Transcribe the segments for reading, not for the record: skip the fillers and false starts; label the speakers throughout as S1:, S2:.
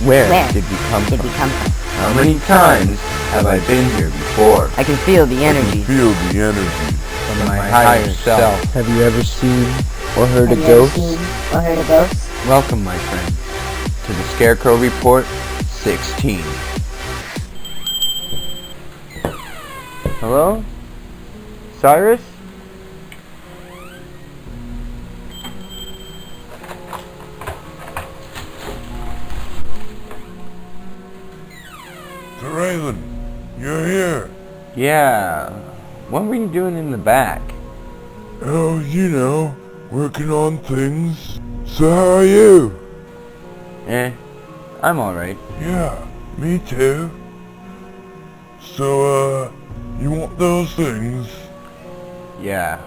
S1: Where did we come from? How many times have I been here before?
S2: I can feel the energy.
S1: From my higher self.
S3: Have you ever seen or heard a ghost?
S1: Welcome, my friend, to the ScareCrow Report 16. Hello? Cyrus?
S4: Toraylin, you're here.
S1: Yeah. What were you doing in the back?
S4: Oh, you know, working on things. So how are you?
S1: I'm alright.
S4: Yeah, me too. So, you want those things?
S1: Yeah.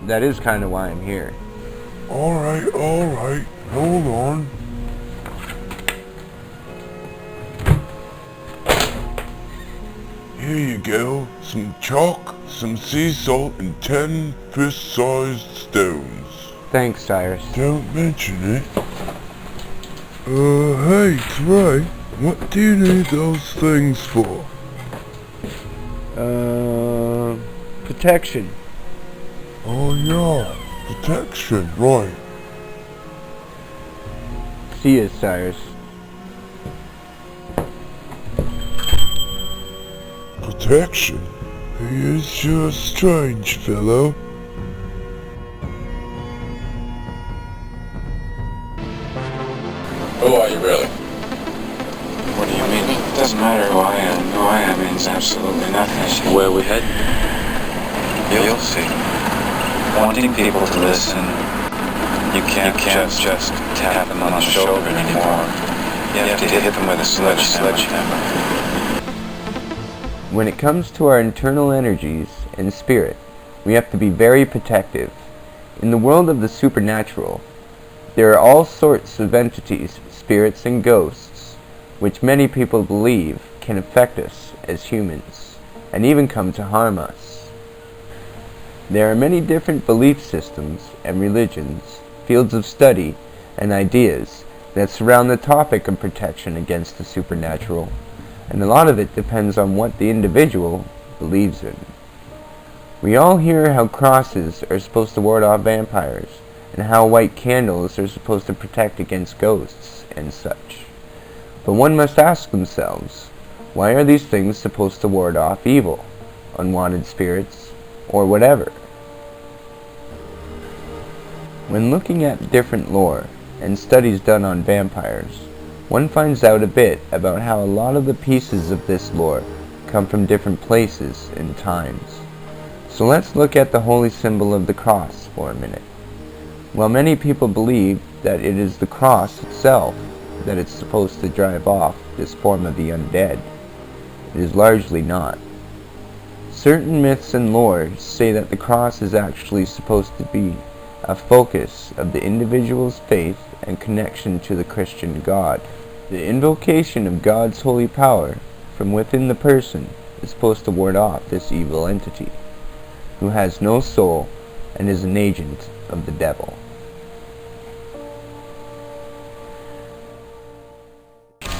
S1: That is kind of why I'm here.
S4: Alright, hold on. Here you go, some chalk, some sea salt, and 10 fist-sized stones.
S1: Thanks, Cyrus.
S4: Don't mention it. Hey, Trey, what do you need those things for?
S1: Protection.
S4: Oh yeah, protection, right.
S1: See you, Cyrus.
S4: Protection? He is sure a strange fellow.
S5: Who are you really?
S6: What do you mean? It doesn't matter who I am. Who I am means absolutely nothing.
S5: Where we head?
S6: You'll see. Wanting people to listen, you can't just tap them on the shoulder anymore. You have to hit them with a sledgehammer.
S1: When it comes to our internal energies and spirit, we have to be very protective. In the world of the supernatural, there are all sorts of entities, spirits and ghosts, which many people believe can affect us as humans, and even come to harm us. There are many different belief systems and religions, fields of study, and ideas that surround the topic of protection against the supernatural, and a lot of it depends on what the individual believes in. We all hear how crosses are supposed to ward off vampires, and how white candles are supposed to protect against ghosts and such. But one must ask themselves, why are these things supposed to ward off evil, unwanted spirits, or whatever? When looking at different lore and studies done on vampires, one finds out a bit about how a lot of the pieces of this lore come from different places and times. So let's look at the holy symbol of the cross for a minute. While many people believe that it is the cross itself that it's supposed to drive off this form of the undead, it is largely not. Certain myths and lore say that the cross is actually supposed to be a focus of the individual's faith and connection to the Christian God. The invocation of God's holy power from within the person is supposed to ward off this evil entity, who has no soul and is an agent of the devil.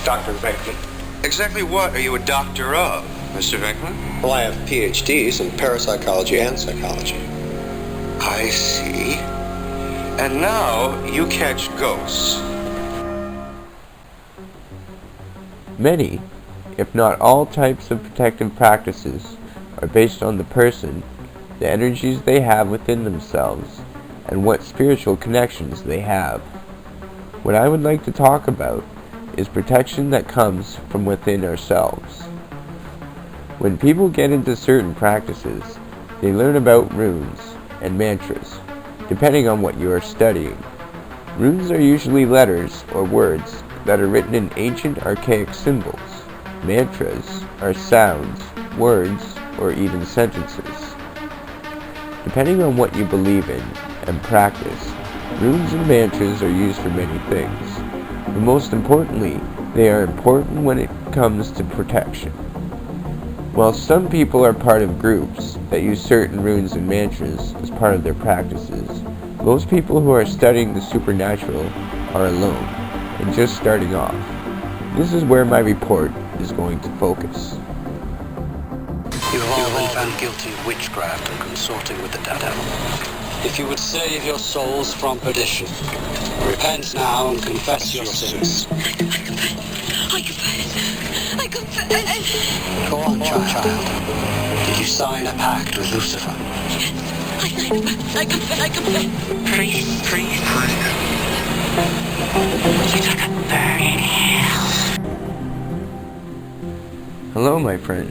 S7: Dr. Venkman. Exactly what are you a doctor of, Mr. Venkman?
S8: Well, I have PhDs in parapsychology and psychology.
S7: I see. And now you catch ghosts.
S1: Many, if not all types of protective practices are based on the person, the energies they have within themselves, and what spiritual connections they have. What I would like to talk about is protection that comes from within ourselves. When people get into certain practices, they learn about runes and mantras, depending on what you are studying. Runes are usually letters or words that are written in ancient archaic symbols. Mantras are sounds, words, or even sentences. Depending on what you believe in and practice, runes and mantras are used for many things. But most importantly, they are important when it comes to protection. While some people are part of groups that use certain runes and mantras as part of their practices, most people who are studying the supernatural are alone and just starting off. This is where my report is going to focus.
S2: You have all been found guilty of witchcraft and consorting with the devil. If you would save your souls from perdition, repent now and confess your sins.
S5: I confess.
S2: Go on, child. Did you sign a pact with Lucifer?
S5: I signed a pact. I confess.
S7: Please.
S5: You took a burning hell.
S1: Hello, my friend.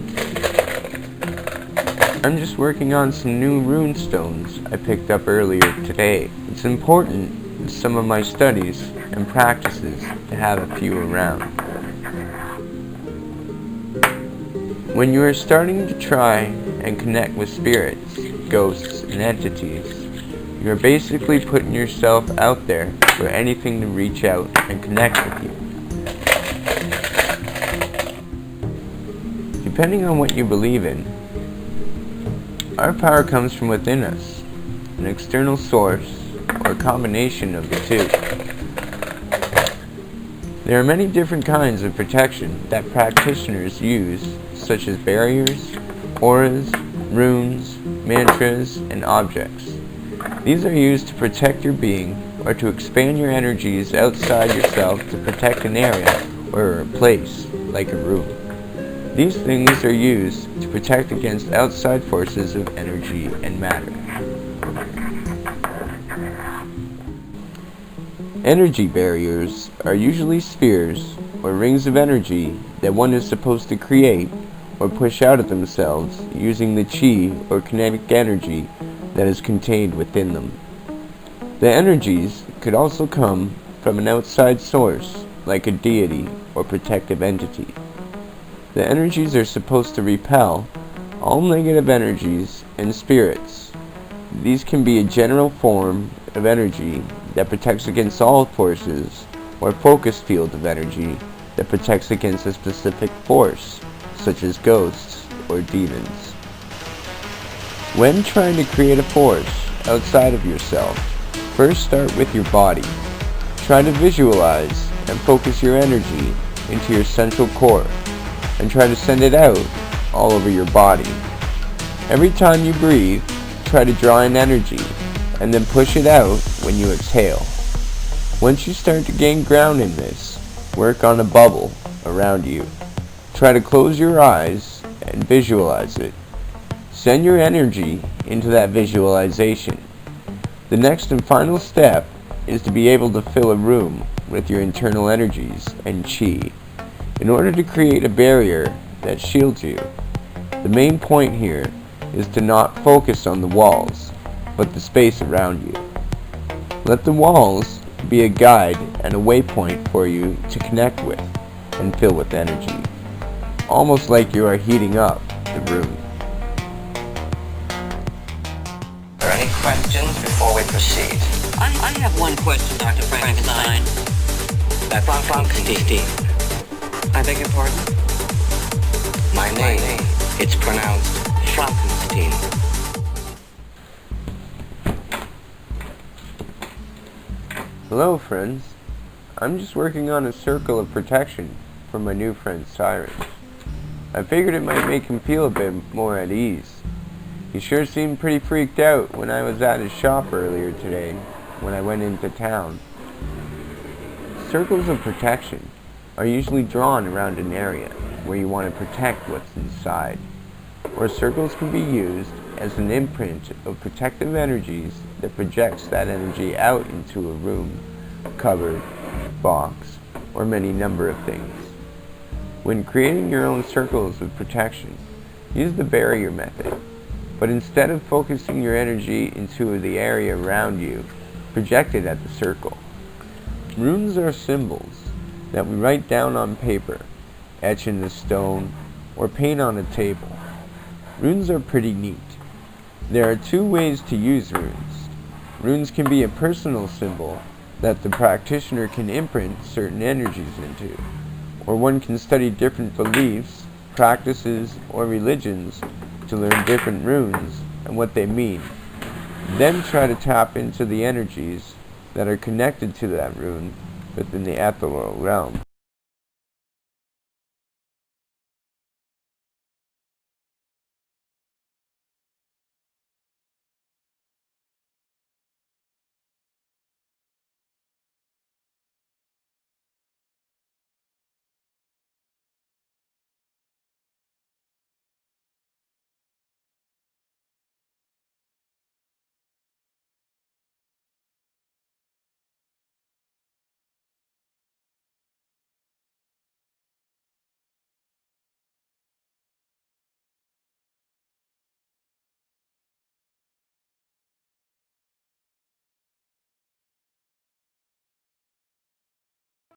S1: I'm just working on some new rune stones I picked up earlier today. It's important in some of my studies and practices to have a few around. When you are starting to try and connect with spirits, ghosts, and entities, you are basically putting yourself out there for anything to reach out and connect with you. Depending on what you believe in, our power comes from within us, an external source, or a combination of the two. There are many different kinds of protection that practitioners use, such as barriers, auras, runes, mantras, and objects. These are used to protect your being or to expand your energies outside yourself to protect an area or a place, like a room. These things are used to protect against outside forces of energy and matter. Energy barriers are usually spheres or rings of energy that one is supposed to create or push out of themselves using the chi or kinetic energy that is contained within them. The energies could also come from an outside source, like a deity or protective entity. The energies are supposed to repel all negative energies and spirits. These can be a general form of energy that protects against all forces, or a focus field of energy that protects against a specific force, such as ghosts or demons. When trying to create a force outside of yourself, first start with your body. Try to visualize and focus your energy into your central core, and try to send it out all over your body. Every time you breathe, try to draw in energy, and then push it out when you exhale. Once you start to gain ground in this, work on a bubble around you. Try to close your eyes and visualize it. Send your energy into that visualization. The next and final step is to be able to fill a room with your internal energies and chi, in order to create a barrier that shields you. The main point here is to not focus on the walls, but the space around you. Let the walls be a guide and a waypoint for you to connect with and fill with energy, almost like you are heating up the room.
S9: Are there any questions before we proceed?
S5: I have one question, Dr. Frankenstein.
S9: Frankenstein.
S5: I beg your pardon?
S9: My name, it's pronounced Frankenstein.
S1: Hello, friends. I'm just working on a circle of protection for my new friend Cyrus. I figured it might make him feel a bit more at ease. He sure seemed pretty freaked out when I was at his shop earlier today, when I went into town. Circles of protection are usually drawn around an area where you want to protect what's inside, or circles can be used as an imprint of protective energies that projects that energy out into a room, cupboard, box, or many number of things. When creating your own circles of protection, use the barrier method, but instead of focusing your energy into the area around you, project it at the circle. Runes are symbols that we write down on paper, etch in the stone, or paint on a table. Runes are pretty neat. There are two ways to use runes. Runes can be a personal symbol that the practitioner can imprint certain energies into, or one can study different beliefs, practices, or religions to learn different runes and what they mean. Then try to tap into the energies that are connected to that rune within the ethereal realm.